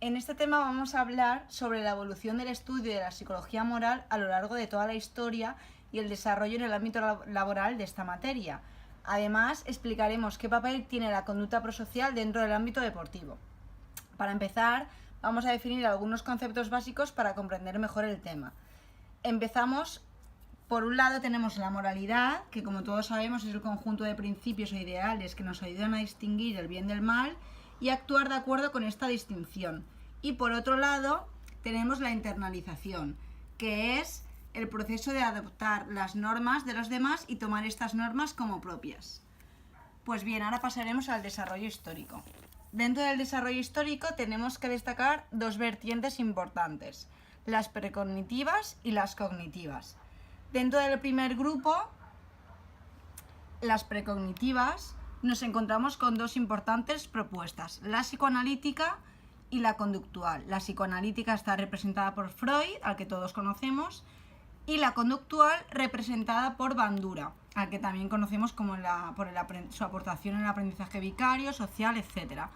En este tema vamos a hablar sobre la evolución del estudio de la psicología moral a lo largo de toda la historia y el desarrollo en el ámbito laboral de esta materia. Además, explicaremos qué papel tiene la conducta prosocial dentro del ámbito deportivo. Para empezar, vamos a definir algunos conceptos básicos para comprender mejor el tema. Empezamos. Por un lado tenemos la moralidad, que como todos sabemos es el conjunto de principios o ideales que nos ayudan a distinguir el bien del mal y actuar de acuerdo con esta distinción. Y por otro lado tenemos la internalización, que es el proceso de adoptar las normas de los demás y tomar estas normas como propias. Pues bien, ahora pasaremos al desarrollo histórico. Dentro del desarrollo histórico tenemos que destacar dos vertientes importantes, las precognitivas y las cognitivas. Dentro del primer grupo, las precognitivas, nos encontramos con dos importantes propuestas, la psicoanalítica y la conductual. La psicoanalítica está representada por Freud, al que todos conocemos, y la conductual representada por Bandura, al que también conocemos como su aportación en el aprendizaje vicario, social, etc.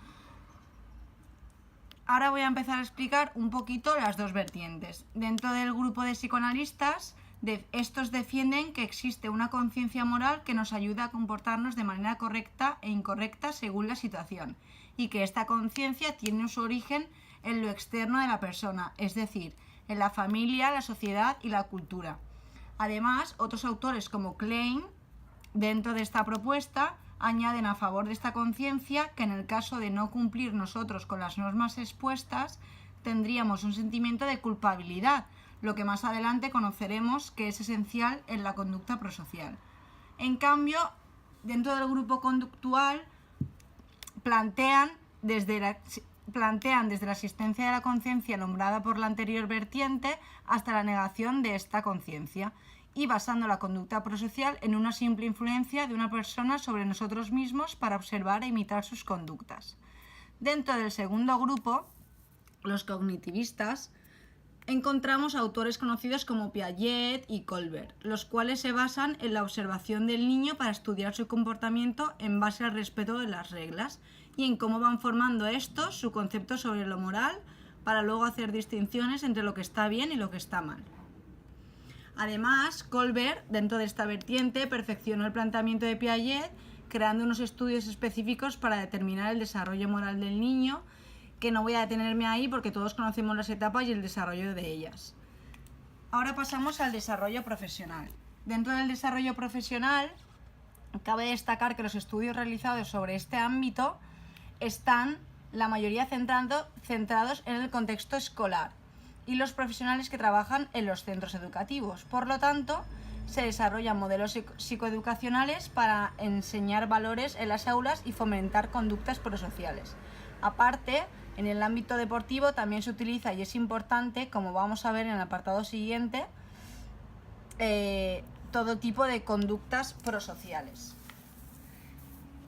Ahora voy a empezar a explicar un poquito las dos vertientes. Dentro del grupo de psicoanalistas, estos defienden que existe una conciencia moral que nos ayuda a comportarnos de manera correcta e incorrecta según la situación, y que esta conciencia tiene su origen en lo externo de la persona, es decir, en la familia, la sociedad y la cultura. Además, otros autores como Klein, dentro de esta propuesta, añaden a favor de esta conciencia que en el caso de no cumplir nosotros con las normas expuestas, tendríamos un sentimiento de culpabilidad, lo que más adelante conoceremos que es esencial en la conducta prosocial. En cambio, dentro del grupo conductual, plantean desde la existencia de la conciencia nombrada por la anterior vertiente hasta la negación de esta conciencia, y basando la conducta prosocial en una simple influencia de una persona sobre nosotros mismos para observar e imitar sus conductas. Dentro del segundo grupo, los cognitivistas, encontramos autores conocidos como Piaget y Colbert, los cuales se basan en la observación del niño para estudiar su comportamiento en base al respeto de las reglas y en cómo van formando estos su concepto sobre lo moral para luego hacer distinciones entre lo que está bien y lo que está mal. Además, Colbert, dentro de esta vertiente, perfeccionó el planteamiento de Piaget, creando unos estudios específicos para determinar el desarrollo moral del niño, que no voy a detenerme ahí porque todos conocemos las etapas y el desarrollo de ellas. Ahora pasamos al desarrollo profesional. Dentro del desarrollo profesional, cabe destacar que los estudios realizados sobre este ámbito están, la mayoría, centrados en el contexto escolar y los profesionales que trabajan en los centros educativos. Por lo tanto, se desarrollan modelos psicoeducacionales para enseñar valores en las aulas y fomentar conductas prosociales. Aparte, en el ámbito deportivo también se utiliza, y es importante, como vamos a ver en el apartado siguiente, todo tipo de conductas prosociales.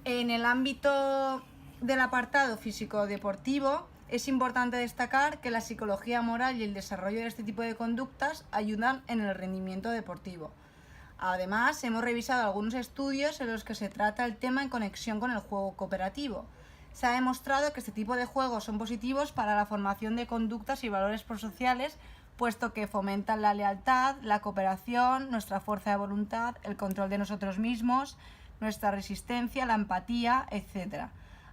En el ámbito del apartado físico-deportivo, es importante destacar que la psicología moral y el desarrollo de este tipo de conductas ayudan en el rendimiento deportivo. Además, hemos revisado algunos estudios en los que se trata el tema en conexión con el juego cooperativo. Se ha demostrado que este tipo de juegos son positivos para la formación de conductas y valores prosociales, puesto que fomentan la lealtad, la cooperación, nuestra fuerza de voluntad, el control de nosotros mismos, nuestra resistencia, la empatía, etc.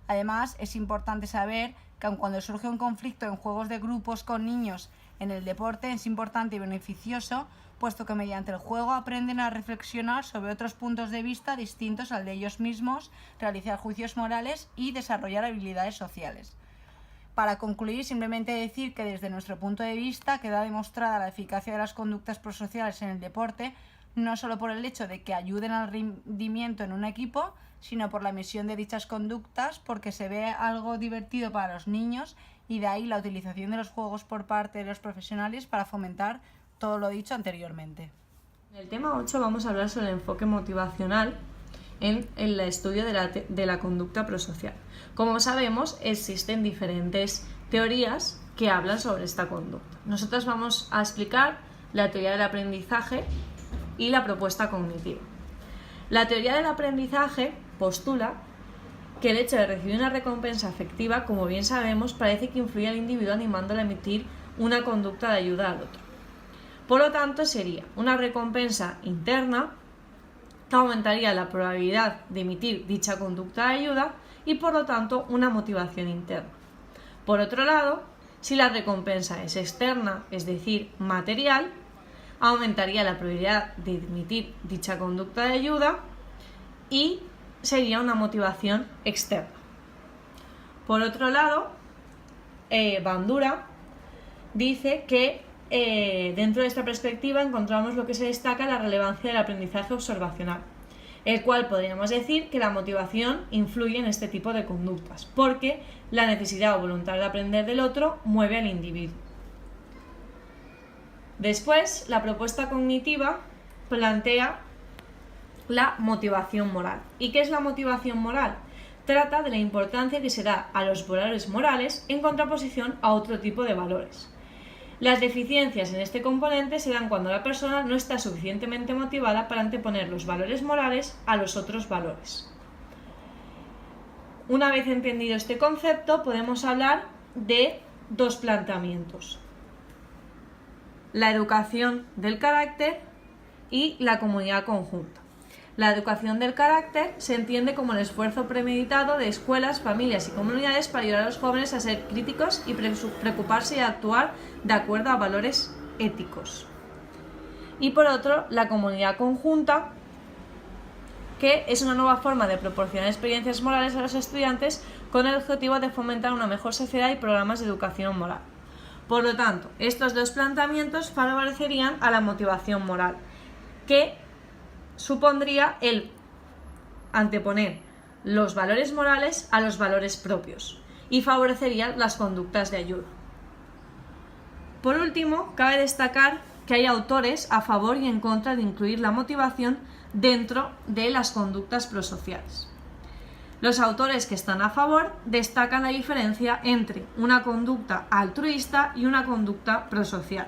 Además, es importante saber que aun cuando surge un conflicto en juegos de grupos con niños en el deporte, es importante y beneficioso, puesto que mediante el juego aprenden a reflexionar sobre otros puntos de vista distintos al de ellos mismos, realizar juicios morales y desarrollar habilidades sociales. Para concluir, simplemente decir que desde nuestro punto de vista queda demostrada la eficacia de las conductas prosociales en el deporte, no solo por el hecho de que ayuden al rendimiento en un equipo, sino por la emisión de dichas conductas, porque se ve algo divertido para los niños, y de ahí la utilización de los juegos por parte de los profesionales para fomentar todo lo dicho anteriormente. En el tema 8 vamos a hablar sobre el enfoque motivacional en el estudio de la conducta prosocial. Como sabemos, existen diferentes teorías que hablan sobre esta conducta. Nosotros vamos a explicar la teoría del aprendizaje y la propuesta cognitiva. La teoría del aprendizaje postula que el hecho de recibir una recompensa afectiva, como bien sabemos, parece que influye al individuo animándole a emitir una conducta de ayuda al otro. Por lo tanto, sería una recompensa interna que aumentaría la probabilidad de emitir dicha conducta de ayuda y, por lo tanto, una motivación interna. Por otro lado, si la recompensa es externa, es decir, material, aumentaría la probabilidad de emitir dicha conducta de ayuda y sería una motivación externa. Por otro lado, Bandura dice que dentro de esta perspectiva encontramos lo que se destaca la relevancia del aprendizaje observacional, el cual podríamos decir que la motivación influye en este tipo de conductas, porque la necesidad o voluntad de aprender del otro mueve al individuo. Después, la propuesta cognitiva plantea la motivación moral. ¿Y qué es la motivación moral? Trata de la importancia que se da a los valores morales en contraposición a otro tipo de valores. Las deficiencias en este componente se dan cuando la persona no está suficientemente motivada para anteponer los valores morales a los otros valores. Una vez entendido este concepto, podemos hablar de dos planteamientos: la educación del carácter y la comunidad conjunta. La educación del carácter se entiende como el esfuerzo premeditado de escuelas, familias y comunidades para ayudar a los jóvenes a ser críticos y preocuparse y actuar de acuerdo a valores éticos. Y por otro, la comunidad conjunta, que es una nueva forma de proporcionar experiencias morales a los estudiantes con el objetivo de fomentar una mejor sociedad y programas de educación moral. Por lo tanto, estos dos planteamientos favorecerían a la motivación moral, que supondría el anteponer los valores morales a los valores propios y favorecería las conductas de ayuda. Por último, cabe destacar que hay autores a favor y en contra de incluir la motivación dentro de las conductas prosociales. Los autores que están a favor destacan la diferencia entre una conducta altruista y una conducta prosocial.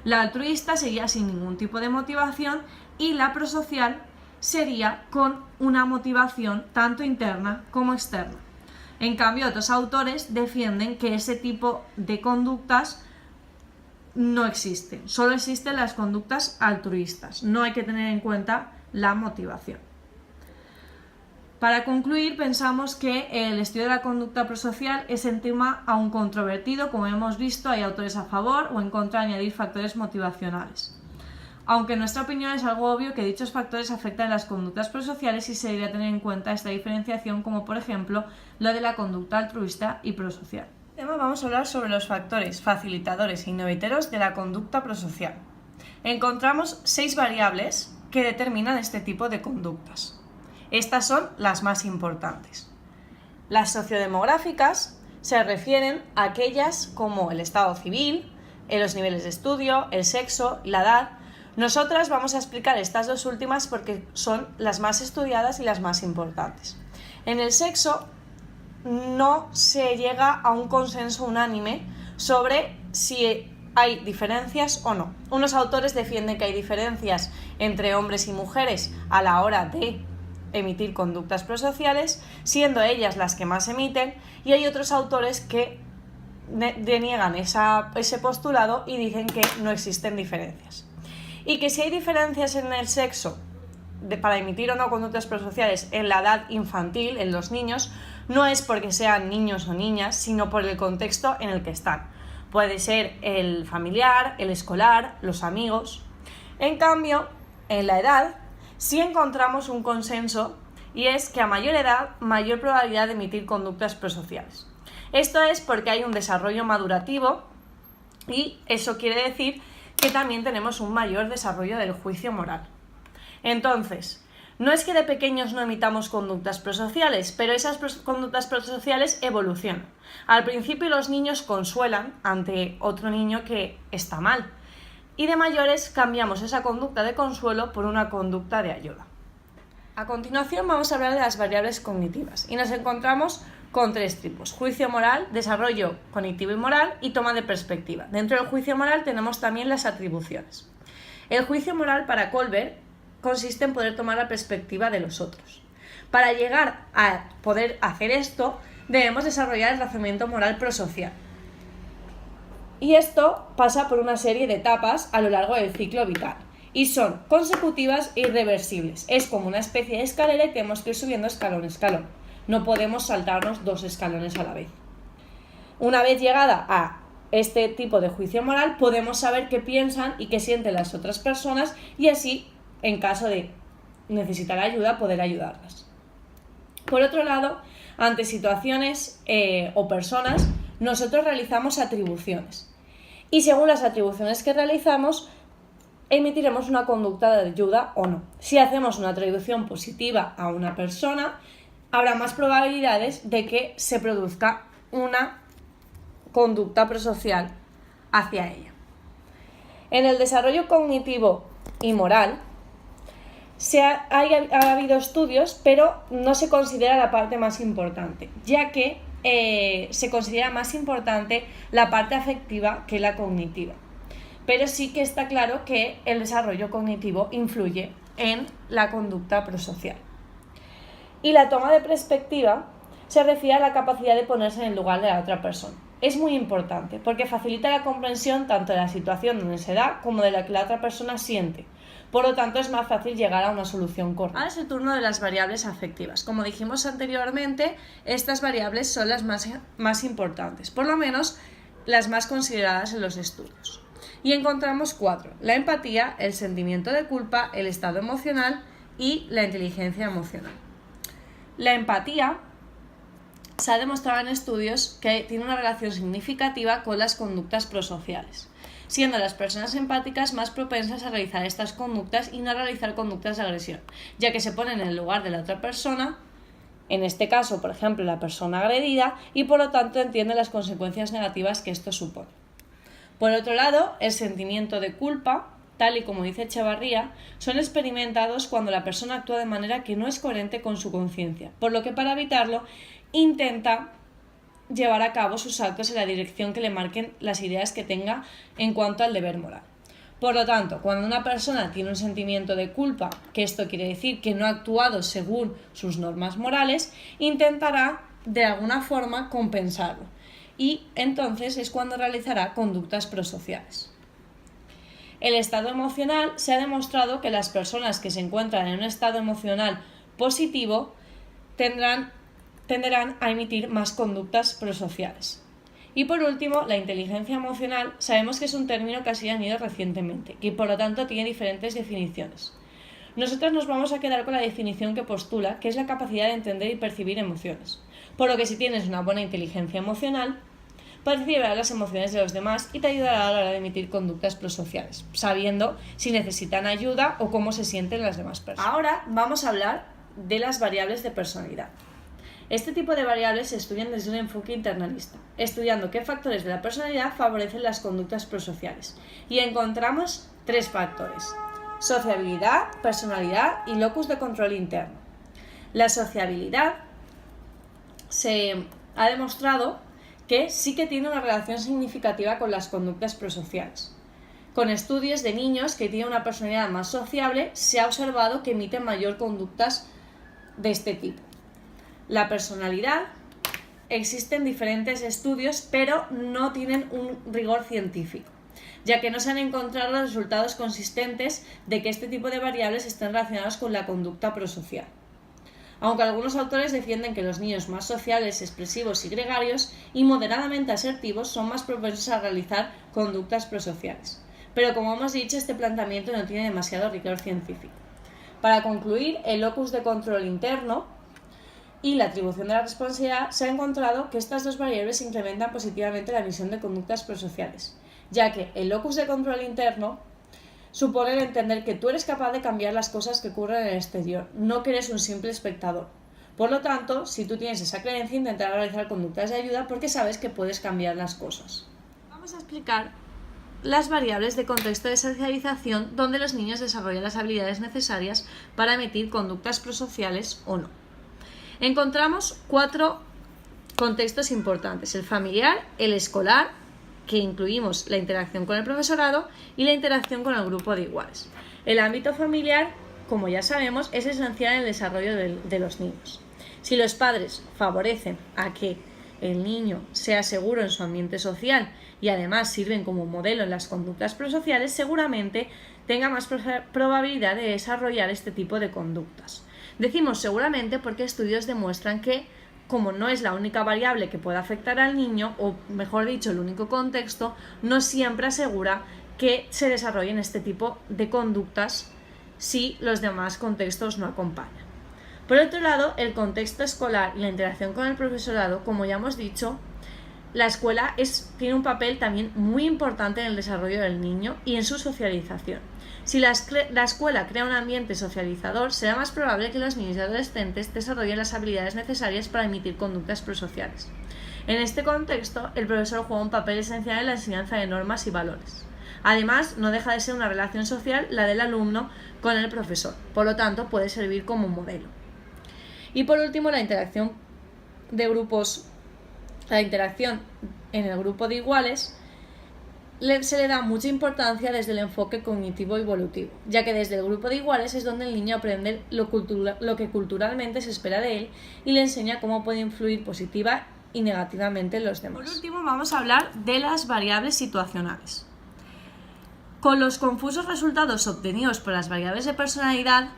La altruista sería sin ningún tipo de motivación y la prosocial sería con una motivación tanto interna como externa. En cambio, otros autores defienden que ese tipo de conductas no existen, solo existen las conductas altruistas, no hay que tener en cuenta la motivación. Para concluir, pensamos que el estudio de la conducta prosocial es un tema aún controvertido. Como hemos visto, hay autores a favor o en contra de añadir factores motivacionales. Aunque en nuestra opinión es algo obvio que dichos factores afectan las conductas prosociales y se debería tener en cuenta esta diferenciación, como por ejemplo la de la conducta altruista y prosocial. En este tema vamos a hablar sobre los factores facilitadores e inhibidores de la conducta prosocial. Encontramos 6 variables que determinan este tipo de conductas. Estas son las más importantes. Las sociodemográficas se refieren a aquellas como el estado civil, los niveles de estudio, el sexo, la edad. Nosotras vamos a explicar estas dos últimas porque son las más estudiadas y las más importantes. En el sexo no se llega a un consenso unánime sobre si hay diferencias o no. Unos autores defienden que hay diferencias entre hombres y mujeres a la hora de emitir conductas prosociales, siendo ellas las que más emiten, y hay otros autores que deniegan ese postulado y dicen que no existen diferencias. Y que si hay diferencias en el sexo para emitir o no conductas prosociales en la edad infantil, en los niños, no es porque sean niños o niñas, sino por el contexto en el que están. Puede ser el familiar, el escolar, los amigos. En cambio, en la edad sí encontramos un consenso, y es que a mayor edad, mayor probabilidad de emitir conductas prosociales. Esto es porque hay un desarrollo madurativo y eso quiere decir que también tenemos un mayor desarrollo del juicio moral. Entonces, no es que de pequeños no emitamos conductas prosociales, pero esas conductas prosociales evolucionan. Al principio los niños consuelan ante otro niño que está mal, y de mayores cambiamos esa conducta de consuelo por una conducta de ayuda. A continuación vamos a hablar de las variables cognitivas y nos encontramos con 3 tipos: juicio moral, desarrollo cognitivo y moral y toma de perspectiva. Dentro del juicio moral tenemos también las atribuciones. El juicio moral para Kohlberg consiste en poder tomar la perspectiva de los otros. Para llegar a poder hacer esto, debemos desarrollar el razonamiento moral prosocial. Y esto pasa por una serie de etapas a lo largo del ciclo vital. Y son consecutivas e irreversibles. Es como una especie de escalera y tenemos que ir subiendo escalón a escalón. No podemos saltarnos 2 escalones a la vez. Una vez llegada a este tipo de juicio moral, podemos saber qué piensan y qué sienten las otras personas y así, en caso de necesitar ayuda, poder ayudarlas. Por otro lado, ante situaciones o personas, nosotros realizamos atribuciones. Y según las atribuciones que realizamos, emitiremos una conducta de ayuda o no. Si hacemos una atribución positiva a una persona, habrá más probabilidades de que se produzca una conducta prosocial hacia ella. En el desarrollo cognitivo y moral, ha habido estudios, pero no se considera la parte más importante, ya que se considera más importante la parte afectiva que la cognitiva. Pero sí que está claro que el desarrollo cognitivo influye en la conducta prosocial. Y la toma de perspectiva se refiere a la capacidad de ponerse en el lugar de la otra persona. Es muy importante porque facilita la comprensión tanto de la situación donde se da como de la que la otra persona siente. Por lo tanto, es más fácil llegar a una solución correcta. Ahora es el turno de las variables afectivas. Como dijimos anteriormente, estas variables son las más importantes, por lo menos las más consideradas en los estudios. Y encontramos 4: la empatía, el sentimiento de culpa, el estado emocional y la inteligencia emocional. La empatía se ha demostrado en estudios que tiene una relación significativa con las conductas prosociales, siendo las personas empáticas más propensas a realizar estas conductas y no a realizar conductas de agresión, ya que se ponen en el lugar de la otra persona, en este caso, por ejemplo, la persona agredida, y por lo tanto entienden las consecuencias negativas que esto supone. Por otro lado, el sentimiento de culpa, tal y como dice Echevarría, son experimentados cuando la persona actúa de manera que no es coherente con su conciencia, por lo que para evitarlo intenta llevar a cabo sus actos en la dirección que le marquen las ideas que tenga en cuanto al deber moral. Por lo tanto, cuando una persona tiene un sentimiento de culpa, que esto quiere decir que no ha actuado según sus normas morales, intentará de alguna forma compensarlo. Y entonces es cuando realizará conductas prosociales. El estado emocional se ha demostrado que las personas que se encuentran en un estado emocional positivo tenderán a emitir más conductas prosociales. Y por último, la inteligencia emocional sabemos que es un término que ha sido añadido recientemente y por lo tanto tiene diferentes definiciones. Nosotros nos vamos a quedar con la definición que postula, que es la capacidad de entender y percibir emociones. Por lo que si tienes una buena inteligencia emocional, percibirás las emociones de los demás y te ayudará a la hora de emitir conductas prosociales, sabiendo si necesitan ayuda o cómo se sienten las demás personas. Ahora vamos a hablar de las variables de personalidad. Este tipo de variables se estudian desde un enfoque internalista, estudiando qué factores de la personalidad favorecen las conductas prosociales. Y encontramos 3 factores: sociabilidad, personalidad y locus de control interno. La sociabilidad se ha demostrado que sí que tiene una relación significativa con las conductas prosociales. Con estudios de niños que tienen una personalidad más sociable, se ha observado que emiten mayor conductas de este tipo. La personalidad, existen diferentes estudios, pero no tienen un rigor científico, ya que no se han encontrado los resultados consistentes de que este tipo de variables estén relacionadas con la conducta prosocial. Aunque algunos autores defienden que los niños más sociales, expresivos y gregarios y moderadamente asertivos son más propensos a realizar conductas prosociales. Pero como hemos dicho, este planteamiento no tiene demasiado rigor científico. Para concluir, el locus de control interno y la atribución de la responsabilidad, se ha encontrado que estas 2 variables incrementan positivamente la emisión de conductas prosociales, ya que el locus de control interno supone el entender que tú eres capaz de cambiar las cosas que ocurren en el exterior, no que eres un simple espectador. Por lo tanto, si tú tienes esa creencia, intentarás realizar conductas de ayuda porque sabes que puedes cambiar las cosas. Vamos a explicar las variables de contexto de socialización donde los niños desarrollan las habilidades necesarias para emitir conductas prosociales o no. Encontramos 4 contextos importantes: el familiar, el escolar, que incluimos la interacción con el profesorado, y la interacción con el grupo de iguales. El ámbito familiar como ya sabemos, es esencial en el desarrollo de los niños. Si los padres favorecen a que el niño sea seguro en su ambiente social y además sirven como modelo en las conductas prosociales, seguramente tenga más probabilidad de desarrollar este tipo de conductas. Decimos seguramente porque estudios demuestran que, como no es la única variable que pueda afectar al niño, o mejor dicho, el único contexto, no siempre asegura que se desarrollen este tipo de conductas si los demás contextos no acompañan. Por otro lado, el contexto escolar y la interacción con el profesorado, como ya hemos dicho, la escuela tiene un papel también muy importante en el desarrollo del niño y en su socialización. Si la escuela crea un ambiente socializador, será más probable que los niños y adolescentes desarrollen las habilidades necesarias para emitir conductas prosociales. En este contexto, el profesor juega un papel esencial en la enseñanza de normas y valores. Además, no deja de ser una relación social la del alumno con el profesor, por lo tanto, puede servir como modelo. Y por último, la interacción de grupos, la interacción en el grupo de iguales, se le da mucha importancia desde el enfoque cognitivo-evolutivo, ya que desde el grupo de iguales es donde el niño aprende lo que culturalmente se espera de él y le enseña cómo puede influir positiva y negativamente en los demás. Por último, vamos a hablar de las variables situacionales. Con los confusos resultados obtenidos por las variables de personalidad,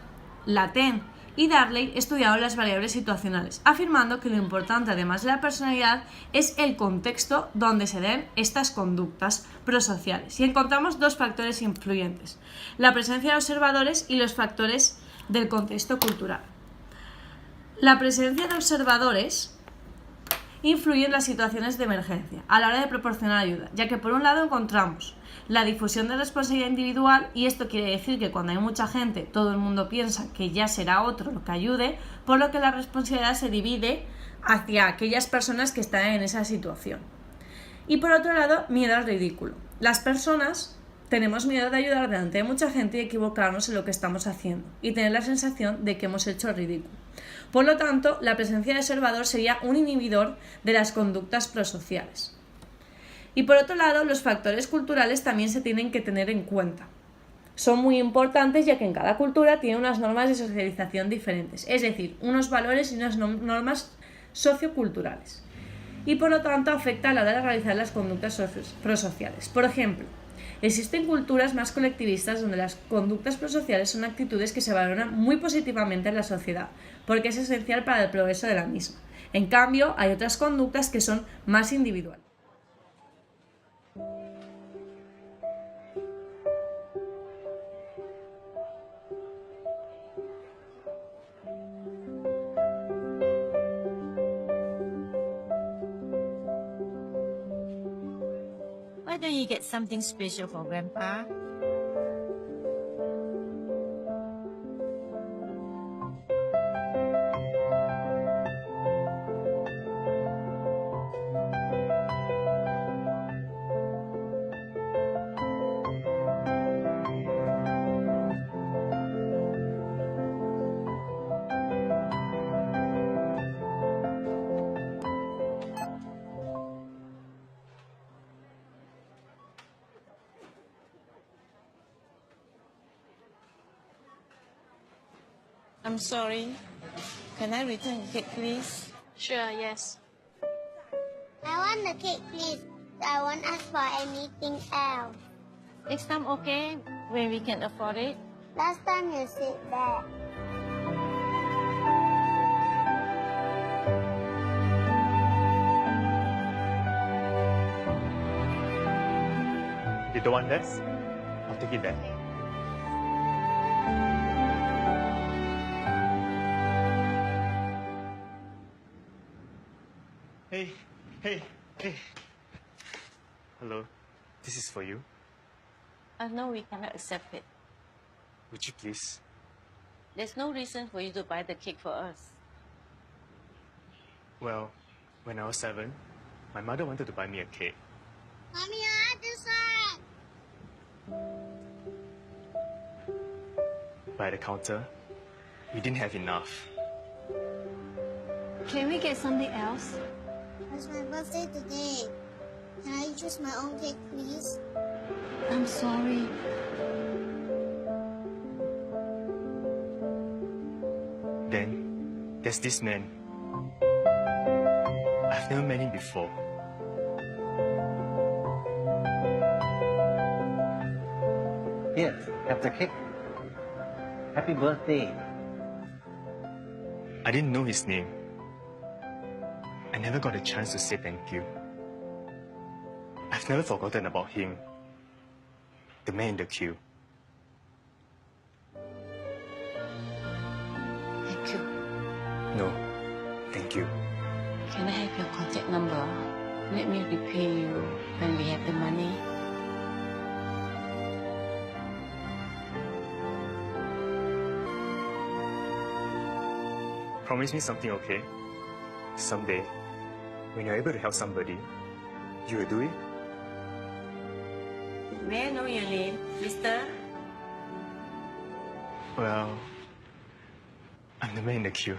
Laten y Darley estudiaron las variables situacionales, afirmando que lo importante, además de la personalidad, es el contexto donde se den estas conductas prosociales. Y encontramos dos factores influyentes: la presencia de observadores y los factores del contexto cultural. La presencia de observadores influye en las situaciones de emergencia a la hora de proporcionar ayuda, ya que por un lado encontramos la difusión de responsabilidad individual, y esto quiere decir que cuando hay mucha gente, todo el mundo piensa que ya será otro lo que ayude, por lo que la responsabilidad se divide hacia aquellas personas que están en esa situación. Y por otro lado, miedo al ridículo. Las personas tenemos miedo de ayudar delante de mucha gente y equivocarnos en lo que estamos haciendo y tener la sensación de que hemos hecho el ridículo. Por lo tanto, la presencia de observador sería un inhibidor de las conductas prosociales. Y por otro lado, los factores culturales también se tienen que tener en cuenta. Son muy importantes ya que en cada cultura tiene unas normas de socialización diferentes, es decir, unos valores y unas normas socioculturales. Y por lo tanto afecta a la hora de realizar las conductas prosociales. Por ejemplo, existen culturas más colectivistas donde las conductas prosociales son actitudes que se valoran muy positivamente en la sociedad, porque es esencial para el progreso de la misma. En cambio, hay otras conductas que son más individuales. Why don't you get something special for Grandpa? I'm sorry. Can I return the cake, please? Sure, yes. I want the cake, please. I won't ask for anything else. Next time, okay? When we can afford it? Last time you said that. You don't want this? I'll take it back. Hey. Hello, this is for you. No, we cannot accept it. Would you please? There's no reason for you to buy the cake for us. Well, when I was 7, my mother wanted to buy me a cake. Mommy, I have to sign. But at the counter, we didn't have enough. Can we get something else? It's my birthday today. Can I choose my own cake, please? I'm sorry. There's this man. I've never met him before. Here, have the cake. Happy birthday. I didn't know his name. I never got a chance to say thank you. I've never forgotten about him. The man in the queue. Thank you. No, thank you. Can I have your contact number? Let me repay you when we have the money. Promise me something, okay? Someday, when you're able to help somebody, you will do it? May I know your name, mister? Well, I'm the man in the queue.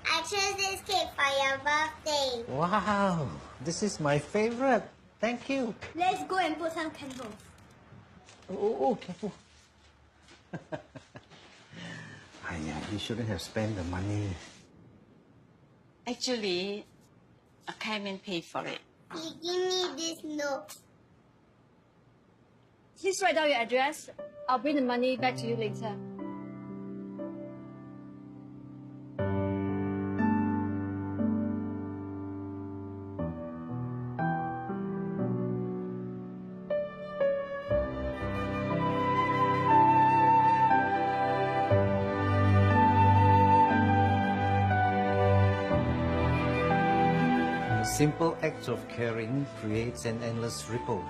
I chose this cake for your birthday. Wow, this is my favorite. Thank you. Let's go and put some candles. Oh, careful. You shouldn't have spent the money. Actually, I came and paid for it. He give me this note. Please write down your address. I'll bring the money back to you later. A simple act of caring creates an endless ripple.